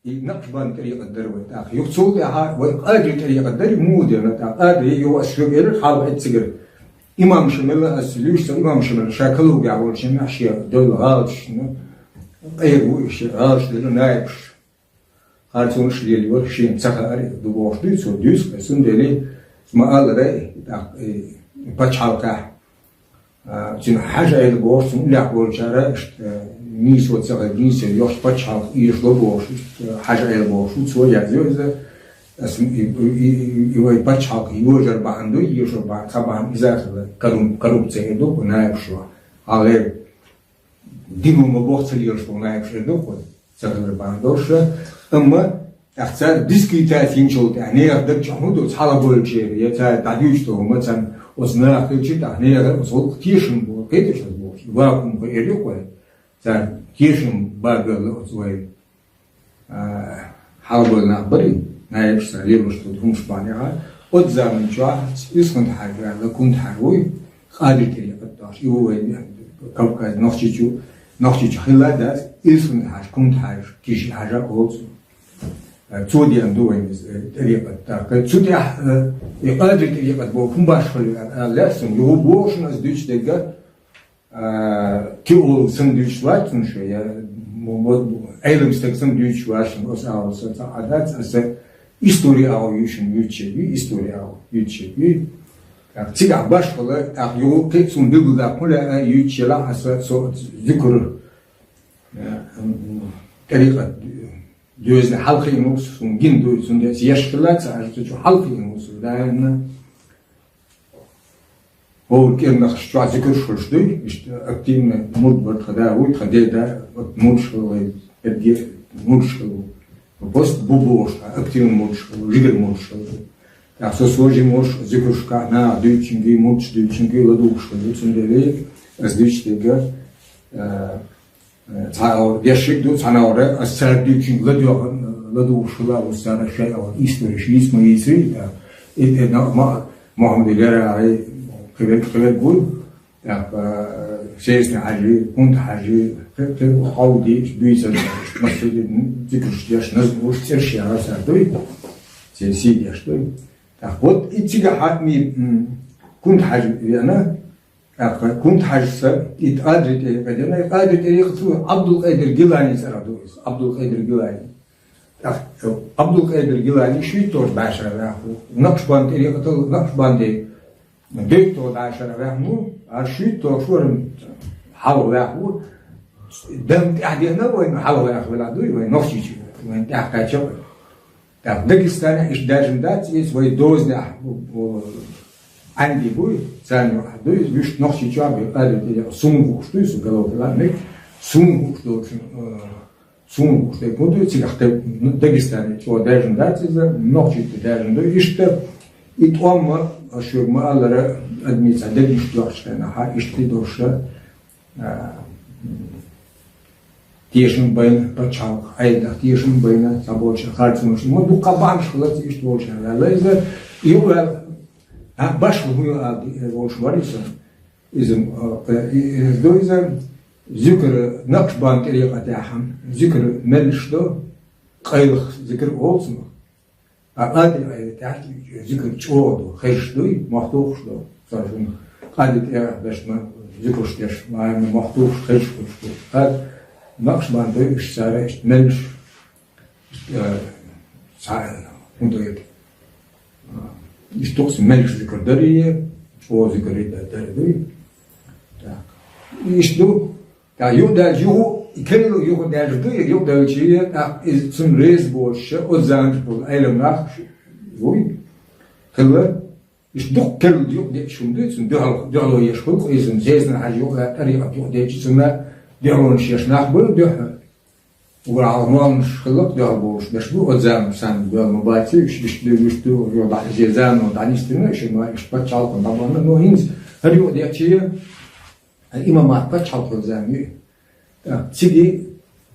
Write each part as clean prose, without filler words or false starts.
نقشبان طريقة الدروي تاع يقصد لها وقادر طريقة الدري مودرن تاع قادر يو أسرع حال أتسجر إمام شمل أسلوش إمام شمل شكله جاول شمل أشياء دول غالش أيه وش غالش ده نايبش هارتونش ليه ورشين سخاري دوبوش دوس ودوس بس ندلي ما قال رأي تاع بتشالكه جن حاجة إلى بورس لا بورس شارش نيس وتسعة نيس يوش بتشال يشلو بورس حاجة إلى بورس وتسوي يزوج اسم يوي بتشال يوجر بعندو يوجر بعد طبعا إذا كلام تيجي ونايب شو على دينو مبورس اللي يشلو نايب شو دوك تسعة بعندوش أما أختار ديسكريتاتين شو يعني يقدر جهودو تحلا بولشير يتا تعديش تو مثلا وزنا خلشي تعني وصل كيشن بو كيتش بو واكم بيريكو تا كيشن باغل وزوي حاولنا بري نايش ساليروش تدهم شبانيها قدام جوا اسكن حاجه لكنت حروي قادر تي قداش يو كوكا نوختي خلا دات اسكن حاجه كنت حاجه كيش حاجه اوت تودي أندوين طريقة تاك تودي يقدر طريقة بوكم باش خلي لسن يو بوشن از دوش دقة كيو سندويش واتن شوية علم ستك سندويش واتن أس أو ستا عادات أس إستوري أو يوشن يوتشي إستوري أو يوتشي تيجا باش خلي يو كيسون دبل كله يوتشي لا أس سو ذكر طريقة دوزن حلقي نوس ونجين دوزن ديس يشكلات عشان حلقي نوس لأن هو كأنه خشوا ذكر شرشدي مش أكتين مدبر خداوي خديدا مدشل بدي مدشل بس بوبوش أكتين مدشل رجل مدشل أساسوجي مدش ذكر شكانا دوتشنجي مدش دوتشنجي لدوش دوتشن دليل أز دوتش ديجا تعال يشيك دو تناوره أسرع çünkü لدو شلا وسنا شيء أو إستوري اسمه يسري ما هم دليل على كبير بقول شيء حاجة كنت حاجة حاودي بيزل مثل ذكر شيء نزل شيء على سردوي سيد يشتوي تأخذ إتجاه حتمي كنت حاجة أنا كنت حاجة يتقدر تريقة يتقدر تريقة عبد القادر جيلاني سردويس عبد القادر جيلاني عبد القادر جيلاني شو تور بعشرة راحو نقشبان تريقة نقشبان دي دكتور بعشرة راحو عشو تور شورم حلو راحو دم تحدينا وين حلو راحو ولا دوي وين نفسي وين تحكي شو داغستان إيش داجم دات إيش وين دوزنا عندي بوي ثاني واحد دوز بيش نخشي شعبي قال لي سون وشتوي سو قالوا لا سون وشتو سون وشتو كنت تيخت داغستان شو داجم دات إذا نخشي داجم دو إيش يتوما أشوف ما الله أدمي صدق إيش دوش كنا ها إيش تدوش تيشن بين بتشاو أيدا تيشن بين سبوش خارج ما دو قبان شغلات إيش دوش لا إذا يوه باش هو واش وريسن إذن دوزن ذكر نقشبان طريقة تاعهم ذكر ملشدو قيل ذكر أولسن قادر تاعت ذكر تشودو خيشدوي محطوخشدو صارون قادر باش ما ذكرش تاش ما محطوخش خيشدو قاد نقشبان دوش سارش ملش سائل وندويت İşte melek zikrdariye, o zikrede derdi. İşte ya yok da yok, ikili yok derdi, yok da çiğ, zum rez boş, o zaman bu eylemler, oy, kılı, işte dok kılı yok de şimdi, zum dağlo yaşkul, izin zezne hacı yok, tarikat yok de çizme, dağlon şaşnak bu, dağ وعلمان شخلق ده بوش مشبوه زام سان بالمباتي وشتو يوضع جيزان ودعنيستنا إيش ما إيش بتشالق طبعا إنه هينز هريو ده شيء الإمامات بتشالق زامي تيجي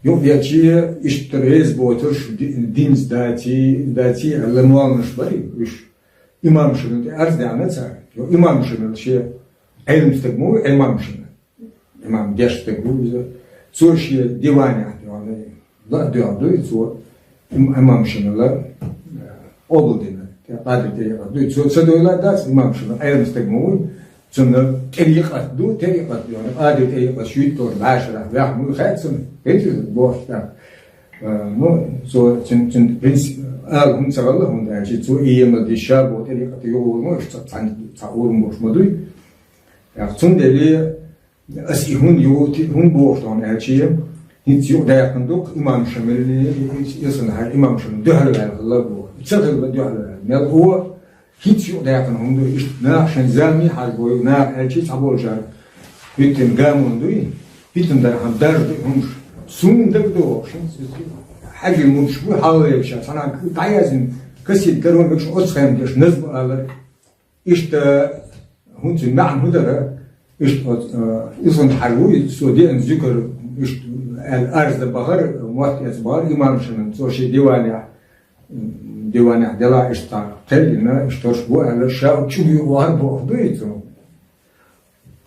يوم ده شيء إيش تريز بوترش دينز داتي علمان مش بري إيش إمام شنو ده أرز ده عنا سار يو إمام شنو الشيء علم استقمو إمام شنو إمام جاش استقمو إذا سوشي ديواني لا ديواني سو imam şunla obuldina qadri de so söylüyorlar da imam şunu ayırmıştık mı sonra teriqat yani adi teriqat şuyut doğru başla ve mu khatsın hiç boşta no so çün prens alhum saballa hum da ki so iyema dişa bu teriqat yolu işte ta olum boşmadı ya son deli asihun yoti hun boştan elçiye hiç yok da yakındık imam şameli yasın her imam şameli döhler Allah bu çadırda döhler ne o hiç yok da yakın hundu işte ne akşam zami hal boyu ne elçi tabolcar bütün gamundu bütün de ham derdi hum sununda bu حاجه مشبوه حاول sana gayazın kesin görmek için o sayım diyor nasıl alır işte hunçun ma'an hudara işte izin harbu Suudi'nin zikr işte el-arzda bahar muhtiyat bahar imam şunun so şey divane dela işte telina işte bu ala şa çünkü var bu olduğu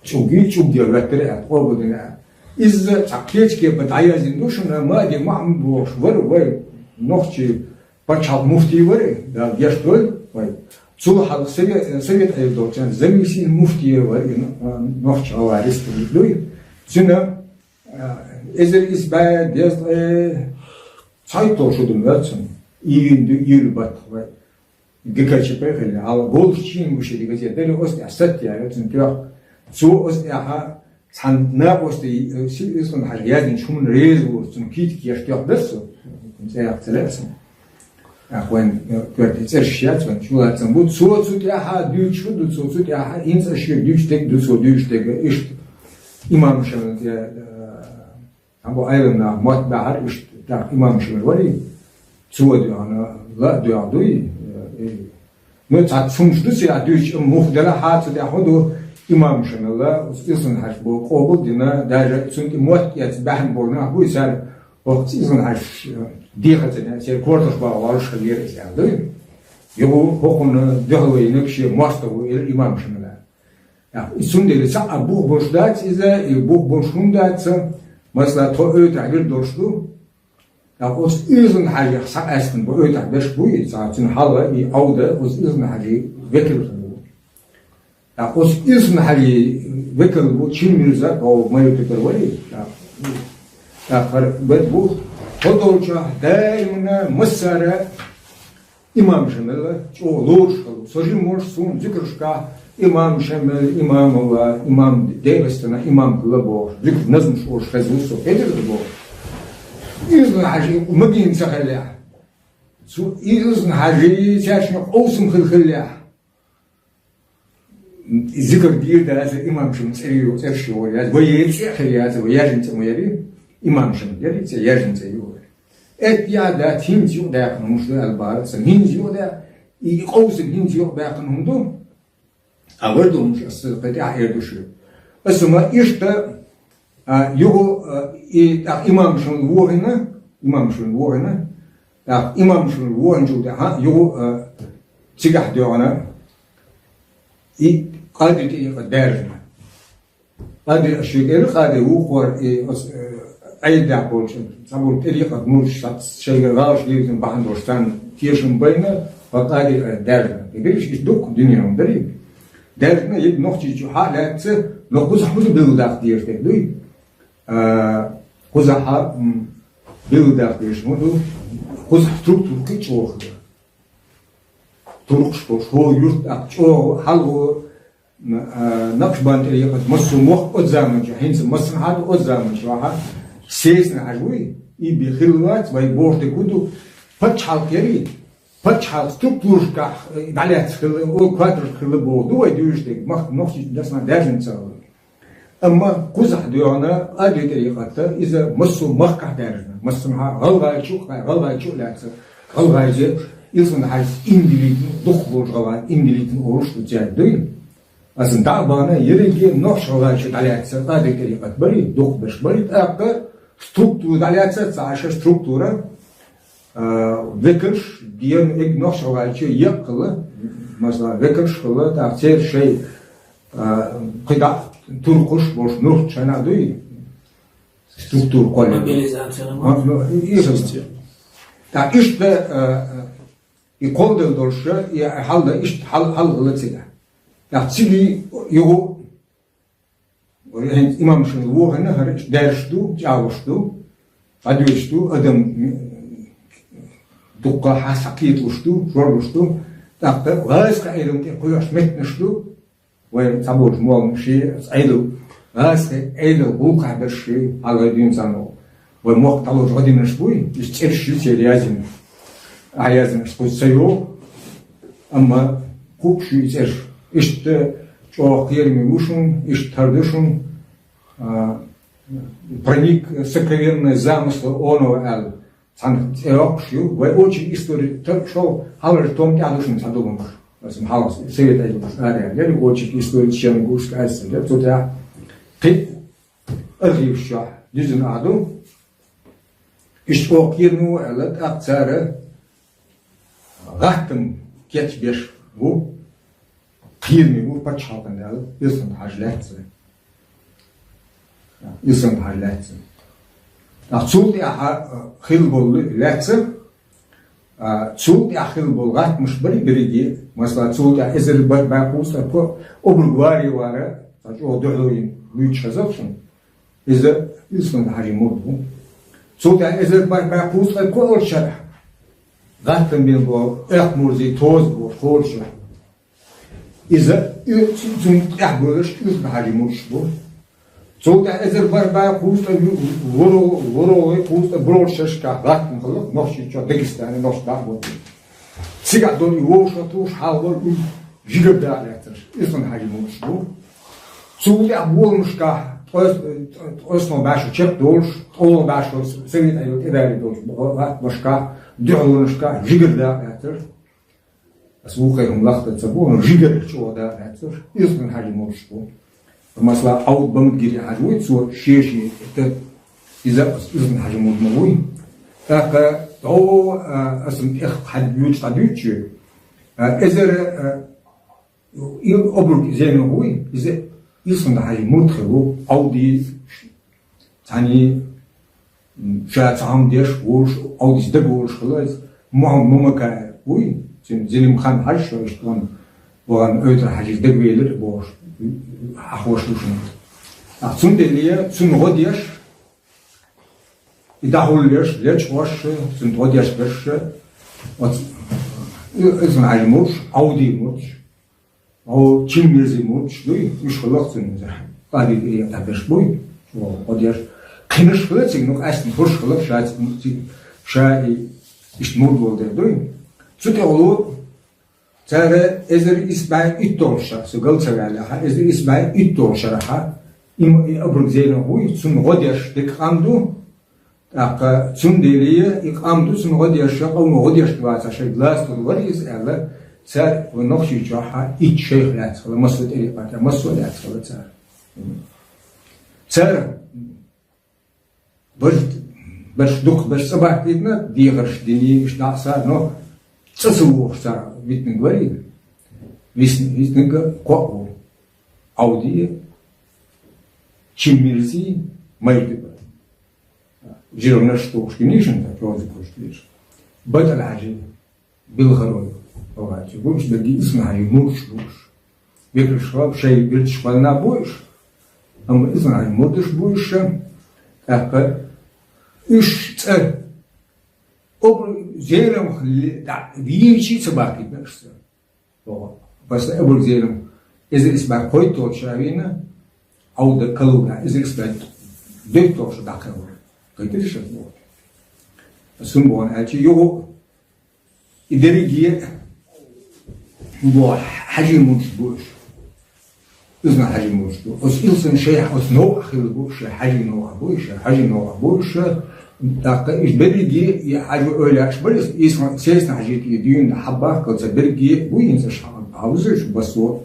çünkü diyor vettere o bu dünya İzle çakkeçke batayazın duşuna madi mahmboş var nohçi paçal mufti var da yaştol var sulh Sovyet ayıdolcan zemisi mufti var nohçi avaris diyor çünkü ezer isbaya dez sayto şudum vatsun iyi bat var gekaçı pekele al bolçin bu şey gazeteli ost asat ya çünkü su ost ya san ne poste silson hajyadin şumun rezu sun kit ki yaştıyor derso mesela seleksin akwen gördü zerşiyat ve şulatın bu su ya ha düçü su ya ha insa şir düçtek işte imam şamil ya bu ayrımda matbahar işte imam şamil var ya su diyor ana la diyor ne tat sunçtu ya düç muhdela hat da hodu imam şunla istin haş bu qabul dina derece çünkü muhakkiyat bahn borna bu isar o istin haş diyetine şey kortoş bağlar şaliyer yani yo hokun dehwe nekşi mastavu imam şunla ya sundeli sa bu boşdat ize bu boşundat mesela to ötagir doştu ya o istin haş sa'asın bu ötag beş bu zaten hala bir avda o istin haş vekil ya o ismi hali vekil bu Çin Mirza o mayıklar var ya bu Hodolca daimuna Mısır'a imam şamel çoğulur sojimur sun zikrşka imam şamel imam devestana imam kılabo zikr nazmış o şazmusu edir bu izin haji magin sahala su izin haji çarşın olsun kılkılla zikr değil de imam şamel seriyor serşiyor ya bu yeri ya bu yerin temeli imam şamel yani yerin temeli et ya da tinci da yakınmış da albarat hinci da qovsun hinci da yakınımdı avurdum sıkıntı ayırdı şu asma işte yo imam şamel vuhina imam şamel vuhuncu da yo sigah diyorana قادر قدرنا قادر الشيء قادر وقر أيد يقول سبب طريقة مش شيء غاش لازم بحندوستان تيشن بينا فقادر قدرنا يقولش يدوك دنيا مدري درنا يد نقطة حالات نقص حوز بيوداق ديرته دوي قصة بيوداق ديرش مودو قصة ستركتور كيش وقت Turkuş o yurt o halgo nakşbanteri yapıp masumuk o zamanca henüz masumhat o zamanca ha sesne ajui i bir hilvat ve borte kudu paçal yeri paçal strukturka dalet o kvadr kılı boğdu ve düştük mak noksi dasna dersin sağlı ama kuzah diyorana adetleri yaptı ize masum makka dersin masumha galga çok latsa galgacı İnsan her indiliğin dokborcalar, indiliğin oruçlu cahil. Aslında bana yerince noşalar şu dalyatsa adetleri yapıp bari dokbeş bari aktar struktur dalyatsa saşa struktura vekir diyen ek noşalar şu yakılı mesela vekir şkılı da her şey kıda Turkuş boş nur çana duy struktur koyuyor. Mobilizasyonu. تا إشت يقول دولش حال إشت حال غلطة تا تسيلي يو إمام شنو هنا هرش درشتو جاوشتو أدوشتو أدم دقة حسكيت وشتو جورشتو تا غاز كأيلم كيقولش متنشتو وين تابوت موام شيء أيلو غاز كأيلو بوقع برشي على دين زانو وموقع تلوش غادي نشبوي يشترشي تيليازم عيازم شبوي سيو أما كوكشي يشترش إشت شو خير ميوشون إشت تردشون проник сокровенный замысл оно эл санкциокшью в очень истории шел халер том тядушин садовым халас совет айдуш ария я очень история чем гуш кайсы я тут я ты архивша дизен аду иш окирну элет акцара гахтым кетбеш бу кирми бу пачалдан эл юсын хажлатсы يسمى هاللاتس. نصوت يا خلبول لاتس. صوت يا خلبول مش بريجي مثلا صوت يا إزر باقوس تبقى أبلغاري وارا تجوا دعوين ويش هزافشون. إذا يسمى هاري مودو. صوت يا إزر باقوس تبقى أول شرح. غات من بو إخمرزي توز بو خورش. إذا يسمى إخبرش يسمى هاري موش بو. صوت إذا بربع قوست ورو قوست بروشش كهرباء مخلوق نوشي شو دقيقة نوش داربود سيجا دوني ووشتوش حاول جيب دارتش إسمه حاجة موشو صوت أبول مش كه أصلا باشو شيء دولش أول باشو سويت أيوة إداري دولش مش كه دعوة مش كه جيب دارتش أسوقهم لخت تسبون جيب شو دارتش إسمه حاجة موشو مثلا أود بمدجري حجوي تصور شيء إذا إذا حاجة مدموي تاك أو أسم حد يوجد تدويتش إذا أبرك زين هوي إذا إذا حاجة مدخلو أودي ثاني شاة عام ديش وش أودي دبوش خلاص ممكن هوي زين مخان حاجة شو يشتون وان أيتر حاجة دبيلر بوش أخوشلوشن. أصلاً سن غديش يدخلش ليش واش سن غديش بس إذا عجموش أودي موش أو تشيميزي موش دوي مش خلاص سن زح قادي يتابعش بوي غديش كنش خلاص إنه أصلاً خوش خلاص شاي يشتمر بولده دوي شو تقولوا ترى إذا إسماعيل إتوشة سجل سجلها إذا إسماعيل إتوشة رها أبرز زينه هو سن غديش تكامدو أك سن دليل إقامدو سن غديش أو غديش تبعت شيء لاست الغديش ألا سر ونقشي جاها إيش شيء لا تخلى مسؤول إلي بقى مسؤول لا تخلى سر بس دوك بس سبعة كده ديغرش دني مش ناقصة نو تصور صار ويتن غريب ويتن قوة أودي чимирзи майдыба жирнаш тошкинишин так рози коштиш батал хажи билгорой овачи будешь беги исмай муш векришвал шей бирчвал на боиш ам исмай модыш боиш так иш цер об зелем да вичи собаки бешся после об зелем исмай кой то шавина أو ده كلونا إذا إسمه دكتور شو دكتور كيف تشوفه بس هم بقول هالشيء يو إدريجي هو حاجة مشبوش إذا حاجة مشبوش بس إنسان شيء بس نوع خلبوش حاجة نوع بوش حاجة نوع بوش دقة إيش بريجي حاجة أولش بس إسمه سياسة حاجة يدين حبة كذا بريجي بوين إنسان عاوزش بس هو